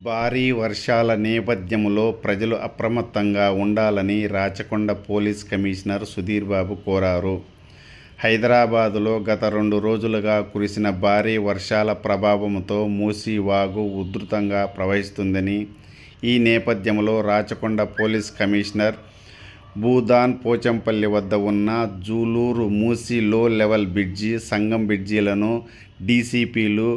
భారీ వర్షాల నేపథ్యంలో ప్రజలు అప్రమత్తంగా ఉండాలని రాచకొండ పోలీస్ కమిషనర్ సుధీర్ బాబు కోరారు. హైదరాబాదులో గత 2 రోజులుగా కురిసిన భారీ వర్షాల ప్రభావంతో మూసీ వాగు ఉధృతంగా ప్రవహిస్తుందని, ఈ నేపథ్యంలో రాచకొండ పోలీస్ కమిషనర్ భూదాన్ పోచంపల్లి వద్ద ఉన్న జూలూరు మూసీ లో లెవెల్ బ్రిడ్జి, సంగం బ్రిడ్జిలను డీసీపీలు,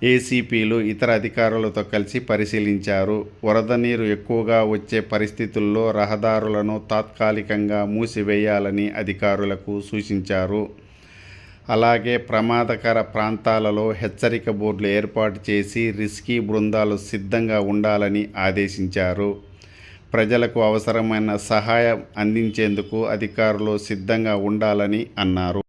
ఏసీపీలు ఇతర అధికారులతో కలిసి పరిశీలించారు. వరద నీరు ఎక్కువగా వచ్చే పరిస్థితుల్లో రహదారులను తాత్కాలికంగా మూసివేయాలని అధికారులకు సూచించారు. అలాగే ప్రమాదకర ప్రాంతాలలో హెచ్చరిక బోర్డులు ఏర్పాటు చేసి రెస్క్యూ బృందాలు సిద్ధంగా ఉండాలని ఆదేశించారు. ప్రజలకు అవసరమైన సహాయం అందించేందుకు అధికారులు సిద్ధంగా ఉండాలని అన్నారు.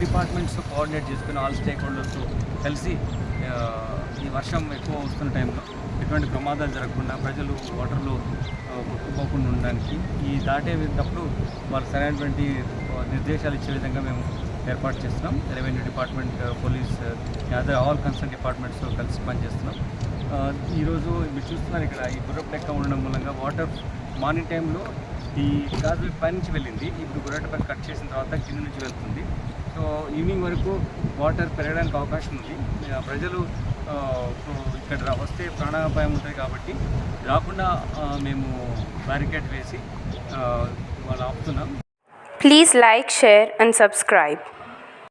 డిపార్ట్మెంట్స్ కోఆర్డినేట్ చేసుకుని ఆల్ స్టేక్ హోల్డర్స్ కలిసి ఈ వర్షం ఎక్కువ వస్తున్న టైంలో ఎటువంటి ప్రమాదాలు జరగకుండా ప్రజలు వాటర్లో కొట్టుకోకుండా ఉండడానికి ఈ దాటేటప్పుడు వాళ్ళు సరైనటువంటి నిర్దేశాలు ఇచ్చే విధంగా మేము ఏర్పాటు చేస్తున్నాం. Revenue department, police, other all concern departments కలిసి పనిచేస్తున్నాం. ఈరోజు మీరు చూస్తున్నారు ఇక్కడ ఈ గుర్రపు లెక్క ఉండడం మూలంగా వాటర్ మార్నింగ్ టైంలో ఈ గాజు పై నుంచి వెళ్ళింది, ఇప్పుడు గుర్రపై కట్ చేసిన తర్వాత కింద నుంచి వెళ్తుంది. సో ఈవినింగ్ వరకు వాటర్ పెరగడానికి అవకాశం ఉంది. ప్రజలు ఇక్కడ వస్తే ప్రాణాపాయం ఉంటుంది కాబట్టి రాకుండా మేము బ్యారికేడ్ వేసి వాళ్ళు ఆపుతున్నాం. Please like, share and subscribe.